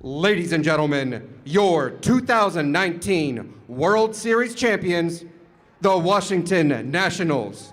Ladies and gentlemen, your 2019 World Series champions, the Washington Nationals.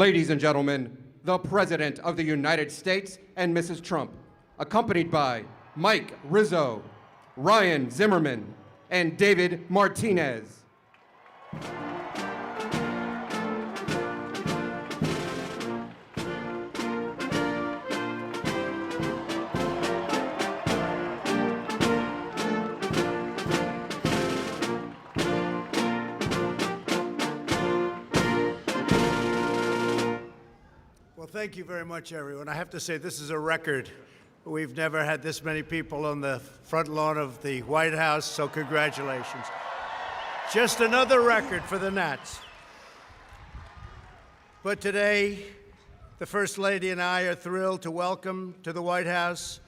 Ladies and gentlemen, the President of the United States and Mrs. Trump, accompanied by Mike Rizzo, Ryan Zimmerman, and David Martinez. Well, thank you very much, everyone. I have to say, this is a record. We've never had this many people on the front lawn of the White House, so congratulations. Just another record for the Nats. But today, the First Lady and I are thrilled to welcome to the White House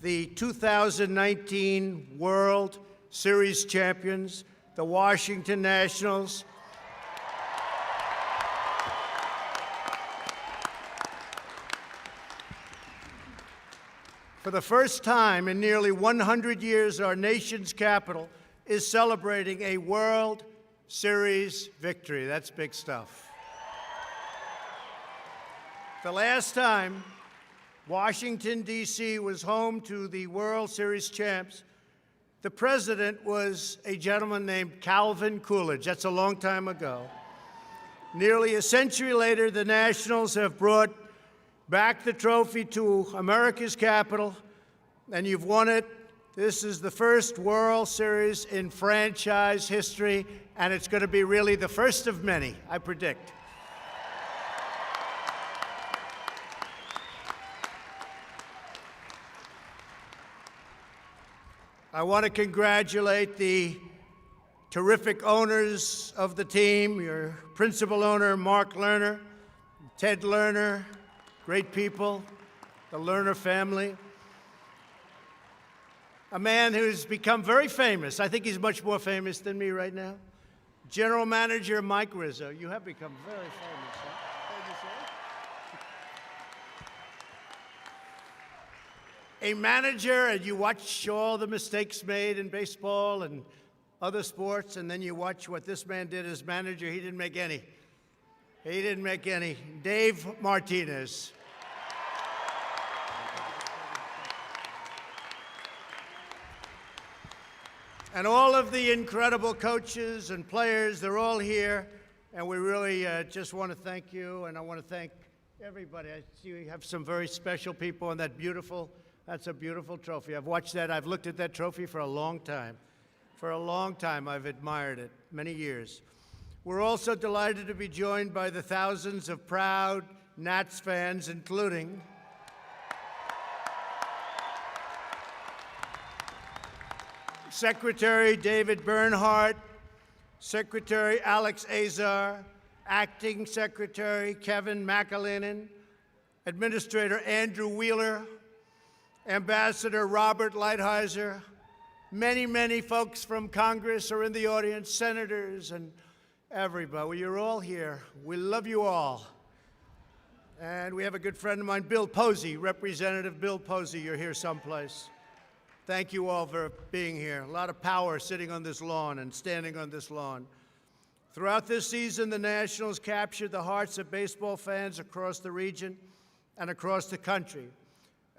the 2019 World Series champions, the Washington Nationals. For the first time in nearly 100 years, our nation's capital is celebrating a World Series victory. That's big stuff. The last time Washington, D.C. was home to the World Series champs, the president was a gentleman named Calvin Coolidge. That's a long time ago. Nearly a century later, the Nationals have brought back the trophy to America's capital, and you've won it. This is the first World Series in franchise history, and it's going to be really the first of many, I predict. I want to congratulate the terrific owners of the team, your principal owner, Mark Lerner, Ted Lerner, great people, the Lerner family. A man who's become very famous. I think he's much more famous than me right now. General Manager Mike Rizzo. You have become very famous, huh? A manager, and you watch all the mistakes made in baseball and other sports, and then you watch what this man did as manager. He didn't make any. He didn't make any. Dave Martinez. And all of the incredible coaches and players, they're all here, and we really just want to thank you, and I want to thank everybody. I see we have some very special people on that's a beautiful trophy. I've watched that, I've looked at that trophy for a long time. For a long time, I've admired it, many years. We're also delighted to be joined by the thousands of proud Nats fans, including Secretary David Bernhardt, Secretary Alex Azar, Acting Secretary Kevin McAleenan, Administrator Andrew Wheeler, Ambassador Robert Lighthizer. Many, many folks from Congress are in the audience, senators and everybody. Well, you're all here. We love you all. And we have a good friend of mine, Bill Posey, Representative Bill Posey. You're here someplace. Thank you all for being here. A lot of power sitting on this lawn and standing on this lawn. Throughout this season, the Nationals captured the hearts of baseball fans across the region and across the country.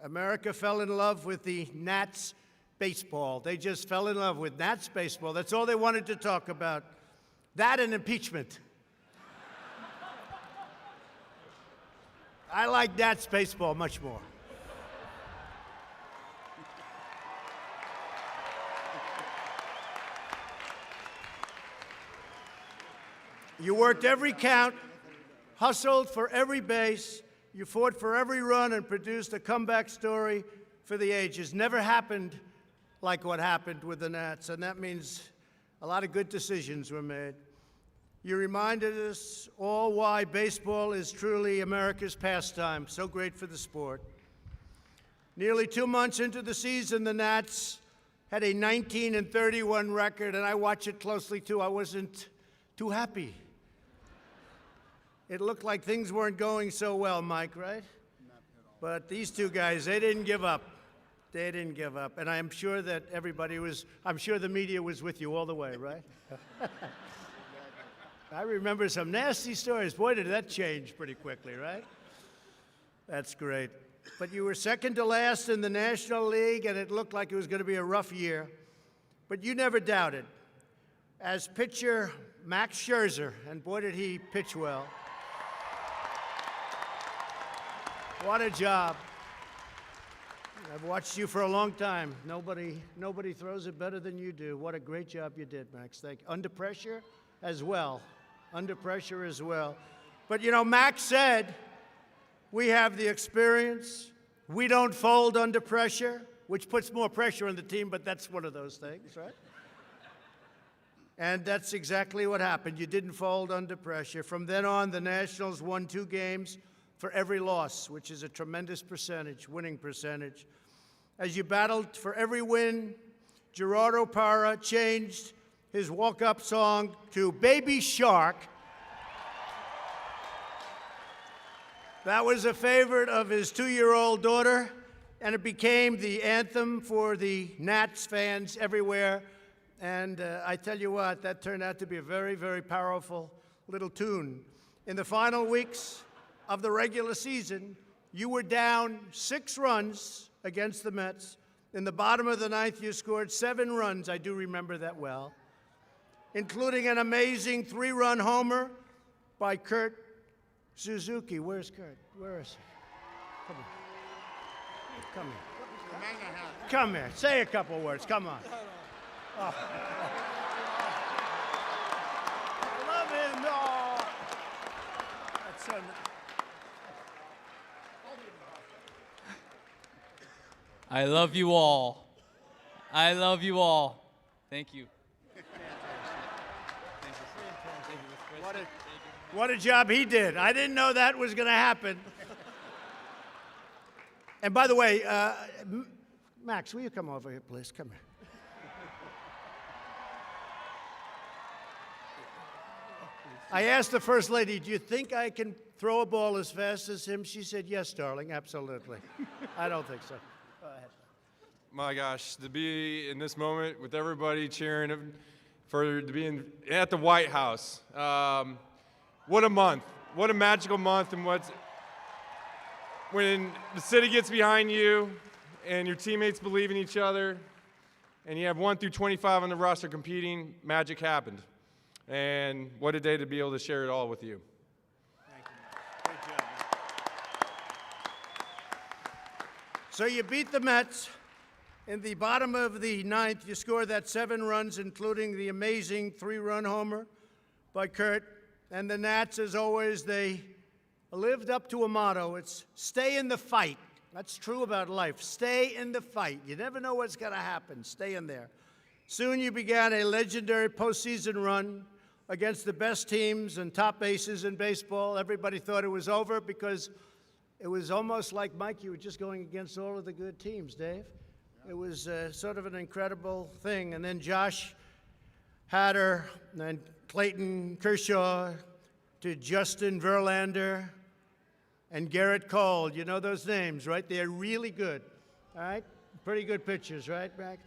America fell in love with the Nats baseball. They just fell in love with Nats baseball. That's all they wanted to talk about. That and impeachment. I like Nats baseball much more. You worked every count, hustled for every base, you fought for every run and produced a comeback story for the ages. Never happened like what happened with the Nats, and that means a lot of good decisions were made. You reminded us all why baseball is truly America's pastime, so great for the sport. Nearly 2 months into the season, the Nats had a 19-31 record, and I watched it closely too. I wasn't too happy. It looked like things weren't going so well, Mike, right? But these two guys, they didn't give up. They didn't give up. And I'm sure that I'm sure the media was with you all the way, right? I remember some nasty stories. Boy, did that change pretty quickly, right? That's great. But you were second to last in the National League, and it looked like it was going to be a rough year. But you never doubted. As pitcher Max Scherzer, and boy, did he pitch well. What a job. I've watched you for a long time. Nobody throws it better than you do. What a great job you did, Max. Thank you. Under pressure as well. Under pressure as well. But you know, Max said, we have the experience. We don't fold under pressure, which puts more pressure on the team, but that's one of those things, right? And that's exactly what happened. You didn't fold under pressure. From then on, the Nationals won 2 games for every loss, which is a tremendous percentage, winning percentage. As you battled for every win, Gerardo Parra changed his walk-up song to Baby Shark. That was a favorite of his 2-year-old daughter, and it became the anthem for the Nats fans everywhere. And I tell you what, that turned out to be a very, very powerful little tune. In the final weeks of the regular season, you were down 6 runs against the Mets. In the bottom of the ninth, you scored 7 runs. I do remember that well, including an amazing 3-run homer by Kurt Suzuki. Where's Kurt? Where is he? Come on. Come here. Come here. Say a couple words. Come on. Oh. I love him. Oh. That's so nice. I love you all. I love you all. Thank you. What a job he did. I didn't know that was going to happen. And by the way, Max, will you come over here, please? Come here. I asked the First Lady, do you think I can throw a ball as fast as him? She said, yes, darling, absolutely. I don't think so. Go ahead. My gosh, to be in this moment with everybody cheering to be at the White House. What a month. What a magical month. And when the city gets behind you and your teammates believe in each other and you have 1 through 25 on the roster competing, magic happened. And what a day to be able to share it all with you. Thank you. Good job, man. So you beat the Mets. In the bottom of the ninth, you scored that 7 runs, including the amazing 3-run homer by Kurt. And the Nats, as always, they lived up to a motto. It's stay in the fight. That's true about life. Stay in the fight. You never know what's going to happen. Stay in there. Soon you began a legendary postseason run against the best teams and top aces in baseball. Everybody thought it was over because it was almost like, Mike, you were just going against all of the good teams, Dave. It was sort of an incredible thing. And then Josh Hader and Clayton Kershaw to Justin Verlander and Garrett Cole. You know those names, right? They're really good, all right? Pretty good pitchers, right, Mac?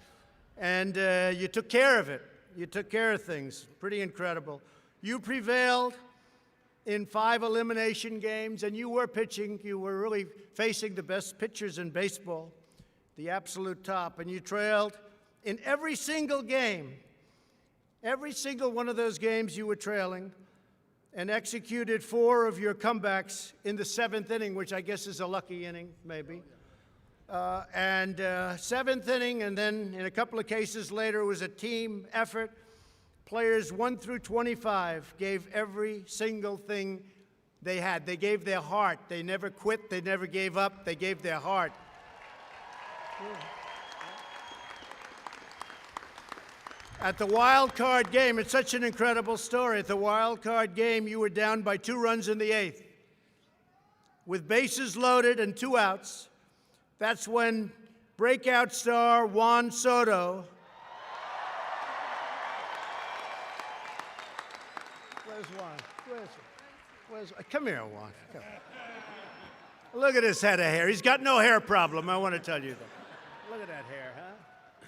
And you took care of it. You took care of things. Pretty incredible. You prevailed in 5 elimination games, and you were pitching. You were really facing the best pitchers in baseball, the absolute top, and you trailed in every single game. Every single one of those games you were trailing and executed 4 of your comebacks in the 7th inning, which I guess is a lucky inning, maybe. 7th inning, and then in a couple of cases later, it was a team effort. Players 1 through 25 gave every single thing they had. They gave their heart. They never quit. They never gave up. They gave their heart. At the wild card game, it's such an incredible story. At the wild card game, you were down by 2 runs in the 8th. With bases loaded and 2 outs, that's when breakout star Juan Soto. Where's Juan? Where's come here, Juan. Come. Look at his head of hair. He's got no hair problem, I want to tell you that. Look at that hair, huh?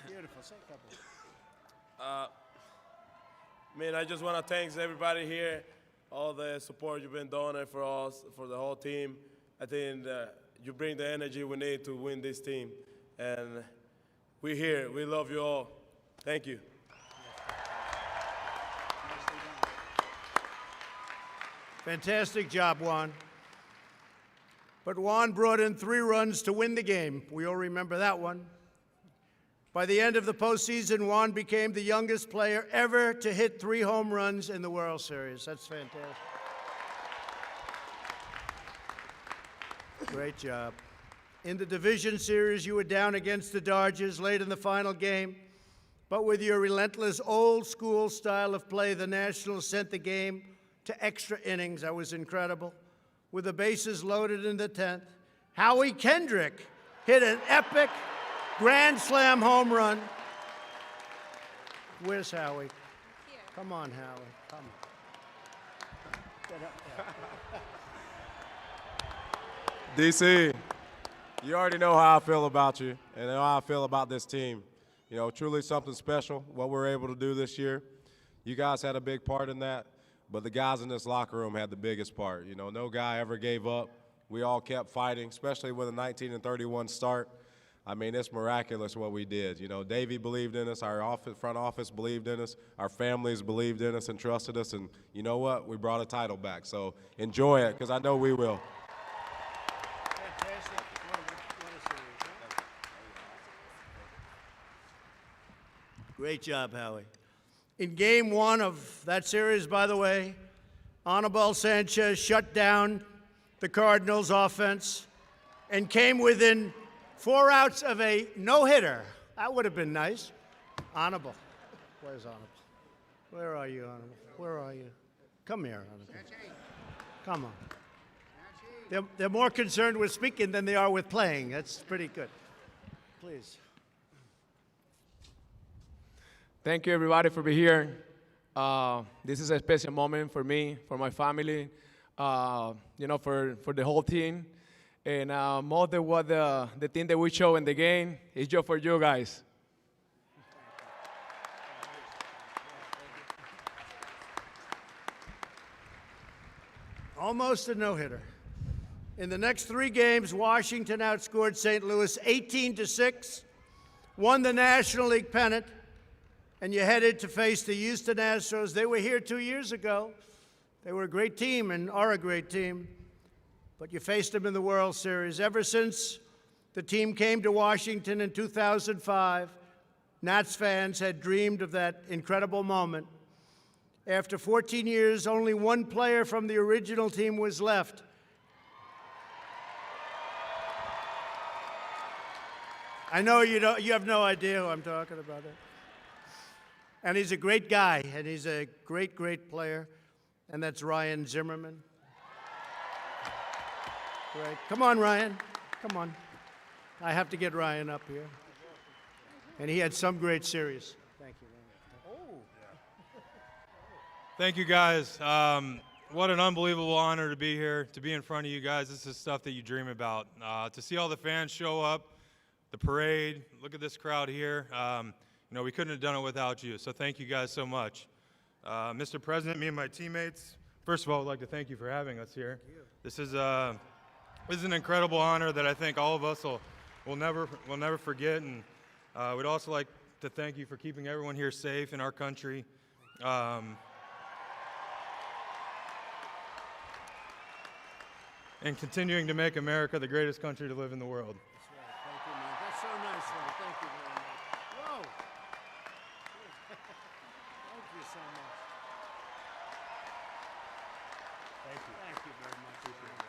Beautiful. Say a couple. Man, I just want to thank everybody here, all the support you've been doing for us, for the whole team. I think you bring the energy we need to win this team. And we're here. We love you all. Thank you. Fantastic job, Juan. But Juan brought in 3 runs to win the game. We all remember that one. By the end of the postseason, Juan became the youngest player ever to hit 3 home runs in the World Series. That's fantastic. Great job. In the division series, you were down against the Dodgers late in the final game. But with your relentless old-school style of play, the Nationals sent the game to extra innings. That was incredible. With the bases loaded in the 10th, Howie Kendrick hit an epic grand slam home run. Where's Howie? Come on, Howard. Come on. Get up there. DC, you already know how I feel about you and how I feel about this team. You know, truly something special, what we're able to do this year. You guys had a big part in that, but the guys in this locker room had the biggest part. You know, no guy ever gave up. We all kept fighting, especially with a 19-31 start. I mean, it's miraculous what we did. You know, Davey believed in us, our front office believed in us, our families believed in us and trusted us, and you know what? We brought a title back. So enjoy it, because I know we will. Fantastic. What a series, huh? Great job, Howie. In game one of that series, by the way, Anibal Sanchez shut down the Cardinals' offense and came within 4 outs of a no-hitter. That would have been nice. Anibal. Where's Anibal? Where are you, Anibal? Where are you? Come here, Anibal. Come on. They're more concerned with speaking than they are with playing. That's pretty good. Please. Thank you, everybody, for being here. This is a special moment for me, for my family, you know, for the whole team. And more than what the thing that we show in the game is just for you guys. Almost a no-hitter. In the next 3 games, Washington outscored St. Louis 18-6, won the National League pennant, and you headed to face the Houston Astros. They were here 2 years ago. They were a great team and are a great team, but you faced them in the World Series. Ever since the team came to Washington in 2005, Nats fans had dreamed of that incredible moment. After 14 years, only one player from the original team was left. I know you have no idea who I'm talking about. And he's a great guy, and he's a great, great player, and that's Ryan Zimmerman. Great. Come on, Ryan. Come on. I have to get Ryan up here. And he had some great series. Thank you, Ryan. Oh. Thank you, guys. What an unbelievable honor to be here, to be in front of you guys. This is stuff that you dream about. To see all the fans show up, the parade, look at this crowd here. You know, we couldn't have done it without you, so thank you guys so much. Mr. President, me and my teammates, first of all, I'd like to thank you for having us here. This is an incredible honor that I think all of us will never forget, and we'd also like to thank you for keeping everyone here safe in our country. And continuing to make America the greatest country to live in the world. That's right. Thank you, man. That's so nice, man. Thank you very much. Whoa. Thank you so much. Thank you. Thank you very much. So beautiful.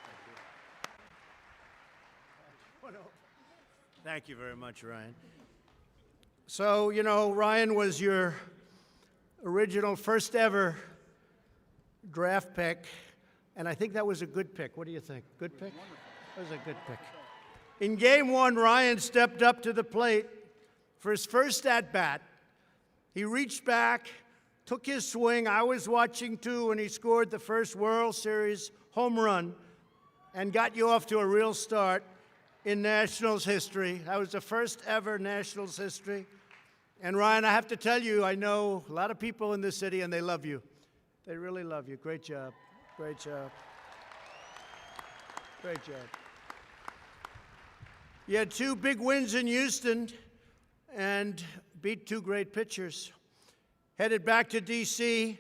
Thank you. Thank you very much, Ryan. So, you know, Ryan was your original first ever draft pick. And I think that was a good pick. What do you think? Good pick? That was a good pick. In game one, Ryan stepped up to the plate for his first at-bat. He reached back, took his swing. I was watching too, and he scored the first World Series home run and got you off to a real start in Nationals history. That was the first ever Nationals history. And Ryan, I have to tell you, I know a lot of people in this city, and they love you. They really love you. Great job. Great job. Great job. You had 2 big wins in Houston and beat 2 great pitchers. Headed back to D.C.,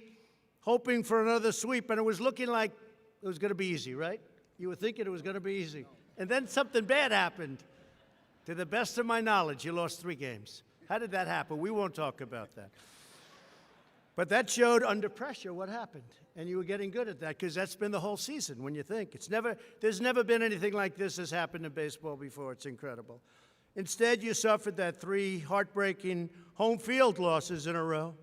hoping for another sweep, and it was looking like it was going to be easy, right? You were thinking it was going to be easy. And then something bad happened. To the best of my knowledge, you lost 3 games. How did that happen? We won't talk about that. But that showed under pressure what happened. And you were getting good at that because that's been the whole season when you think. There's never been anything like this has happened in baseball before. It's incredible. Instead, you suffered that 3 heartbreaking home field losses in a row.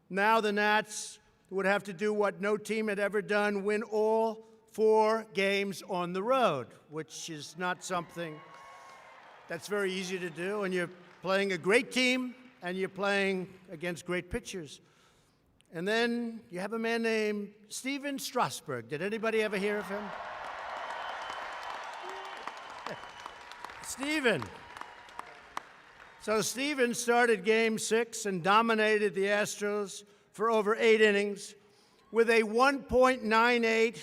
Now the Nats would have to do what no team had ever done, win all 4 games on the road, which is not something that's very easy to do. And you're playing a great team, and you're playing against great pitchers. And then you have a man named Steven Strasburg. Did anybody ever hear of him? Steven. So Steven started Game 6 and dominated the Astros for over 8 innings with a 1.98.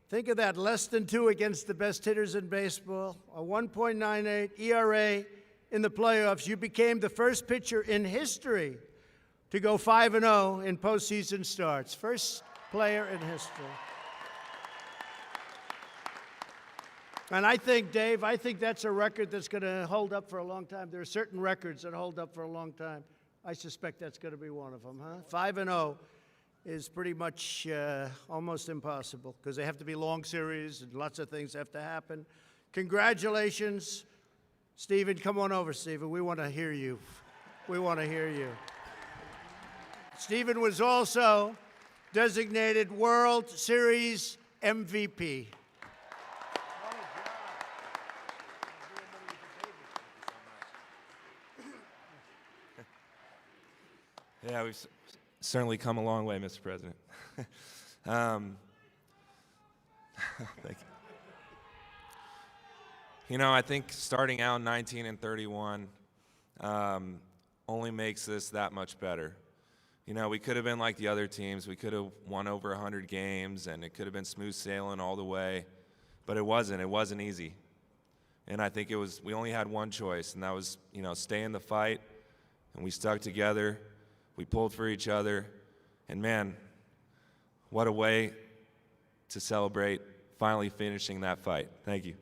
Think of that, less than 2 against the best hitters in baseball. A 1.98 ERA in the playoffs. You became the first pitcher in history to go 5-0 in postseason starts. First player in history. And I think, Dave, that's a record that's going to hold up for a long time. There are certain records that hold up for a long time. I suspect that's going to be one of them, huh? 5-0 is pretty much almost impossible because they have to be long series and lots of things have to happen. Congratulations, Steven. Come on over, Steven. We want to hear you. We want to hear you. Steven was also designated World Series MVP. Yeah, we've certainly come a long way, Mr. President. Thank you. You know, I think starting out 19-31 only makes this that much better. You know, we could have been like the other teams. We could have won over 100 games, and it could have been smooth sailing all the way. But it wasn't. It wasn't easy. And I think we only had one choice, and that was, you know, stay in the fight. And we stuck together. We pulled for each other, and man, what a way to celebrate finally finishing that fight. Thank you.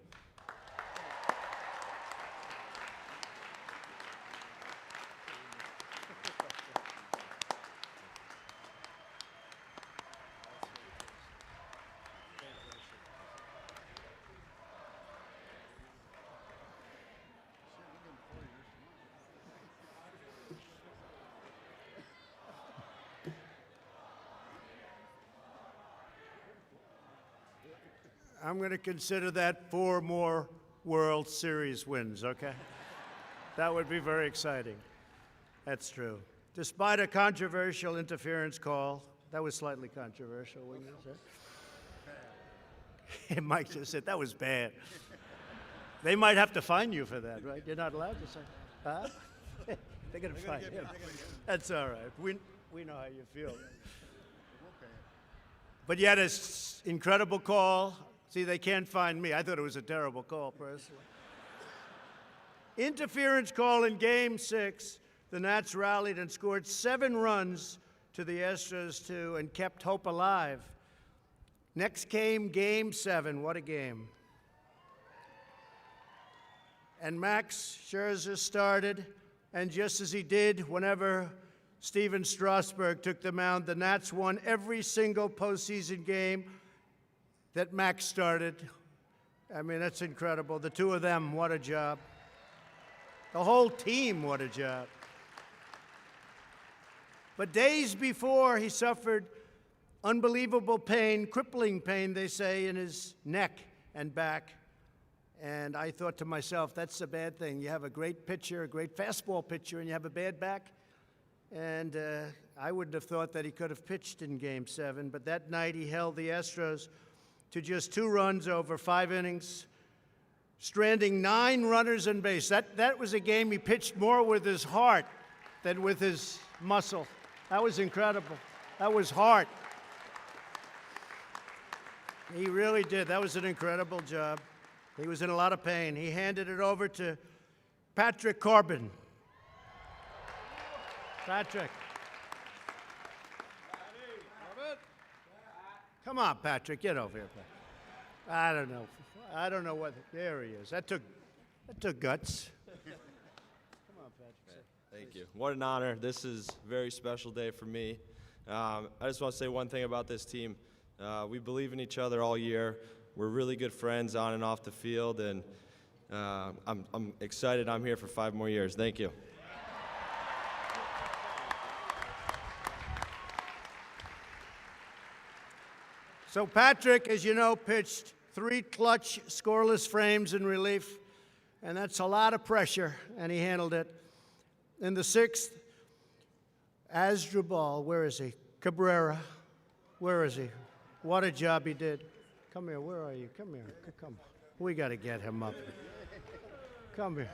I'm going to consider that 4 more World Series wins, okay? That would be very exciting. That's true. Despite a controversial interference call, that was slightly controversial, wouldn't you say? Mike just said that was bad. They might have to fine you for that, right? You're not allowed to say, huh? They're going to fine you. That's all right. We know how you feel. But you had an incredible call. See, they can't find me. I thought it was a terrible call, personally. Interference call in Game 6. The Nats rallied and scored 7 runs to the Astros 2 and kept hope alive. Next came Game 7. What a game. And Max Scherzer started, and just as he did whenever Steven Strasburg took the mound, the Nats won every single postseason game that Max started. I mean, that's incredible. The 2 of them, what a job. The whole team, what a job. But days before, he suffered unbelievable pain, crippling pain, they say, in his neck and back. And I thought to myself, that's a bad thing. You have a great pitcher, a great fastball pitcher, and you have a bad back. And I wouldn't have thought that he could have pitched in Game 7. But that night, he held the Astros to just 2 runs over 5 innings, stranding 9 runners on base. That was a game he pitched more with his heart than with his muscle. That was incredible. That was heart. He really did. That was an incredible job. He was in a lot of pain. He handed it over to Patrick Corbin. Patrick. Come on, Patrick, get over here. I don't know. I don't know what. There he is. That took guts. Come on, Patrick. Thank you. What an honor. This is a very special day for me. I just want to say one thing about this team. We believe in each other all year. We're really good friends on and off the field, and I'm excited I'm here for 5 more years. Thank you. So Patrick, as you know, pitched 3 clutch scoreless frames in relief, and that's a lot of pressure, and he handled it. In the 6th, Asdrubal, where is he? Cabrera. Where is he? What a job he did. Come here. Where are you? Come here. Come. We got to get him up. Come here.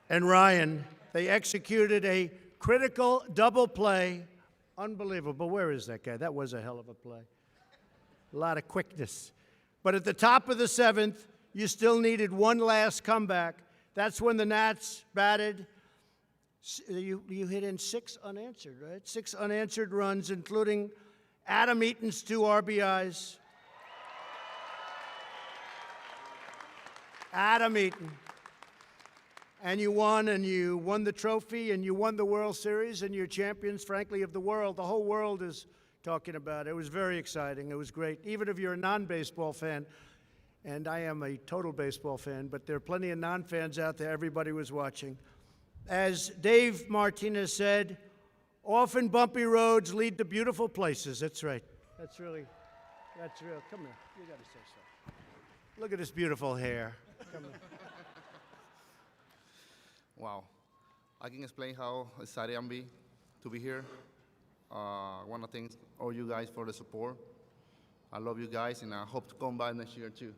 And Ryan, they executed a critical double play. Unbelievable. Where is that guy? That was a hell of a play. A lot of quickness. But at the top of the seventh, you still needed one last comeback. That's when the Nats batted. You hit in 6 unanswered, right? 6 unanswered runs, including Adam Eaton's 2 RBIs. Adam Eaton. And you won the trophy, and you won the World Series, and you're champions, frankly, of the world. The whole world is talking about it. It was very exciting. It was great. Even if you're a non-baseball fan, and I am a total baseball fan, but there are plenty of non-fans out there. Everybody was watching. As Dave Martinez said, often bumpy roads lead to beautiful places. That's right. That's real. Come here. You got to say so. Look at this beautiful hair. Come here. Wow. I can explain how excited I'm to be here. I want to thank all you guys for the support. I love you guys, and I hope to come by next year, too.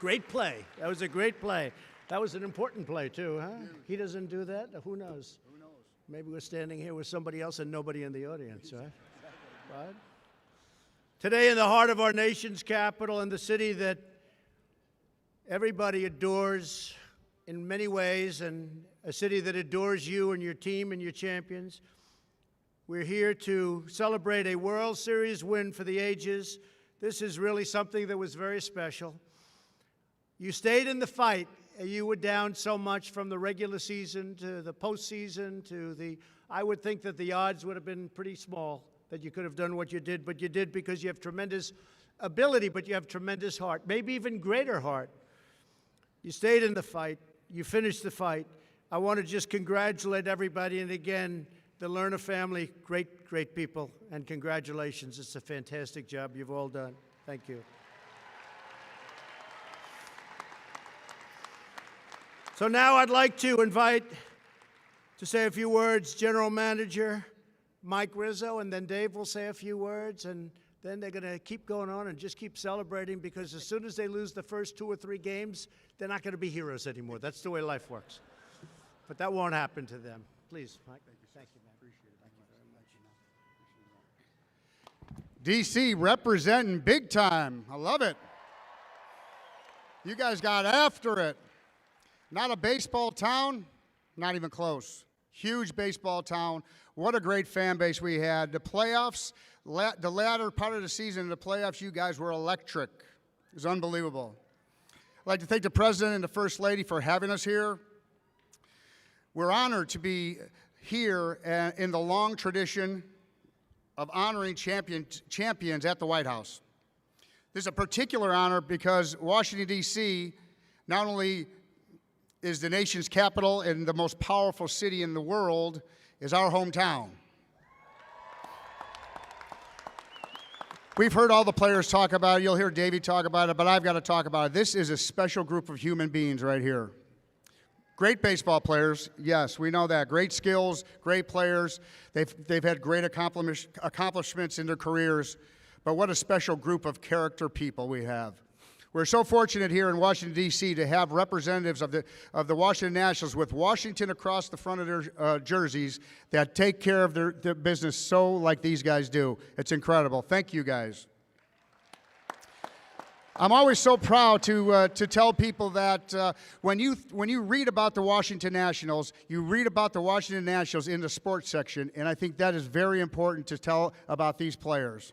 Great play. That was a great play. That was an important play, too, huh? He doesn't do that? Who knows? Who knows? Maybe we're standing here with somebody else and nobody in the audience, right? Right? Today, in the heart of our nation's capital, in the city that everybody adores in many ways, and a city that adores you and your team and your champions, we're here to celebrate a World Series win for the ages. This is really something that was very special. You stayed in the fight. You were down so much from the regular season to the postseason to the, I would think that the odds would have been pretty small that you could have done what you did, but you did because you have tremendous ability, but you have tremendous heart, maybe even greater heart. You stayed in the fight. You finished the fight. I want to just congratulate everybody, and again, the Lerner family, great, great people, and congratulations. It's a fantastic job you've all done. Thank you. So now I'd like to invite to say a few words General Manager Mike Rizzo, and then Dave will say a few words, and then they're going to keep going on and just keep celebrating, because as soon as they lose the first 2 or 3 games, they're not going to be heroes anymore. That's the way life works. But that won't happen to them. Please, Mike. Thank you, man. Appreciate it. Thank you very much. DC representing big time. I love it. You guys got after it. Not a baseball town, not even close. Huge baseball town. What a great fan base we had. The playoffs, the latter part of the season, the playoffs, you guys were electric. It was unbelievable. I'd like to thank the President and the First Lady for having us here. We're honored to be here in the long tradition of honoring champions at the White House. This is a particular honor because Washington, D.C. not only is the nation's capital and the most powerful city in the world, is our hometown. We've heard all the players talk about it. You'll hear Davey talk about it, but I've got to talk about it. This is a special group of human beings right here. Great baseball players, yes, we know that. Great skills, great players. They've had great accomplishments in their careers, but what a special group of character people we have. We're so fortunate here in Washington, D.C. to have representatives of the Washington Nationals with Washington across the front of their jerseys that take care of their business so like these guys do. It's incredible. Thank you, guys. I'm always so proud to tell people that when you read about the Washington Nationals, you read about the Washington Nationals in the sports section, and I think that is very important to tell about these players.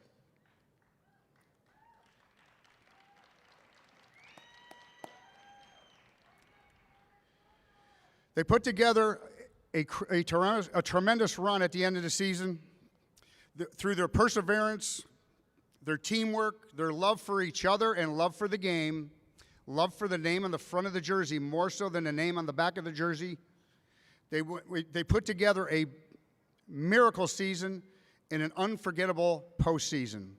They put together a tremendous run at the end of the season through their perseverance, their teamwork, their love for each other and love for the game, love for the name on the front of the jersey more so than the name on the back of the jersey. They put together a miracle season and an unforgettable postseason.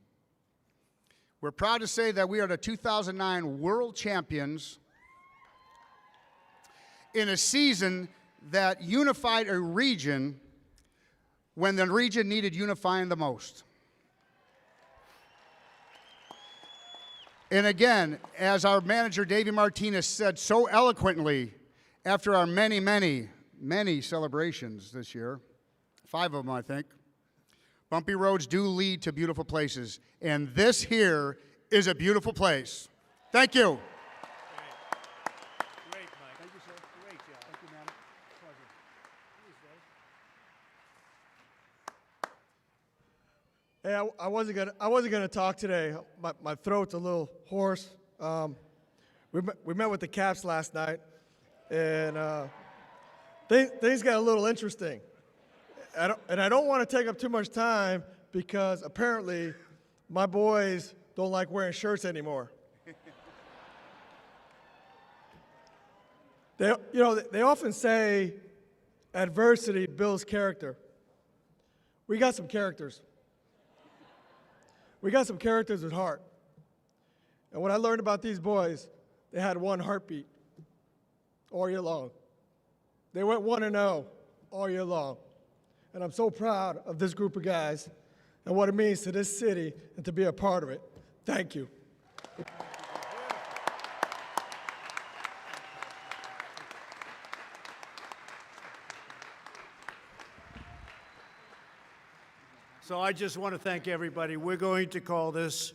We're proud to say that we are the 2009 World Champions in a season that unified a region when the region needed unifying the most. And again, as our manager, Davey Martinez, said so eloquently after our many, many, many celebrations this year, 5 of them, I think, bumpy roads do lead to beautiful places, and this here is a beautiful place. Thank you. Great, Mike. Thank you, sir. Great job. Thank you, man. Pleasure. Hey, I wasn't gonna talk today. My throat's a little hoarse. We met with the Caps last night, and things got a little interesting. I don't want to take up too much time because apparently my boys don't like wearing shirts anymore. They often say adversity builds character. We got some characters. We got some characters at heart. And what I learned about these boys, they had one heartbeat all year long. They went 1-0 all year long. And I'm so proud of this group of guys and what it means to this city and to be a part of it. Thank you. So I just want to thank everybody. We're going to call this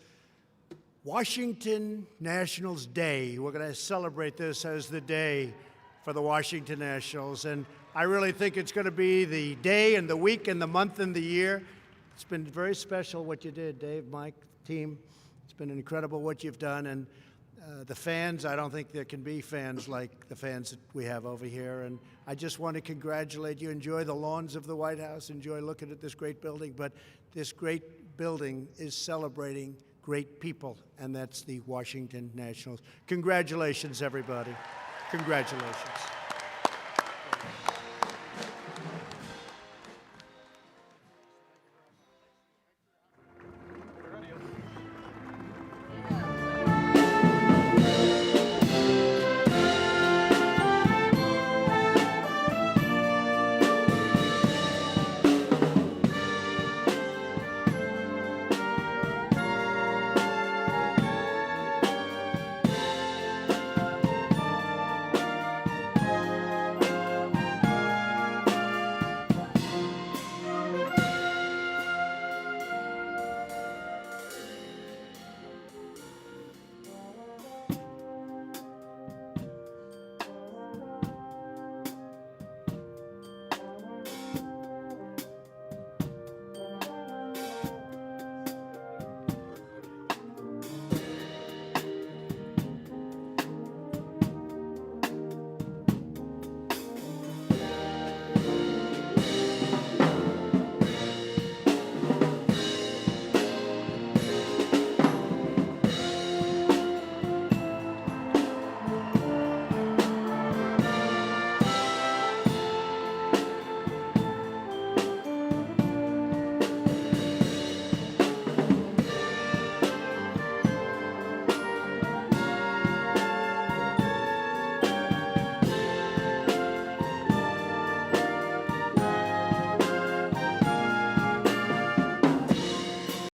Washington Nationals Day. We're going to celebrate this as the day for the Washington Nationals. And I really think it's going to be the day and the week and the month and the year. It's been very special what you did, Dave, Mike, team. It's been incredible what you've done. And the fans, I don't think there can be fans like the fans that we have over here. And I just want to congratulate you. Enjoy the lawns of the White House. Enjoy looking at this great building. But this great building is celebrating great people, and that's the Washington Nationals. Congratulations, everybody. Congratulations.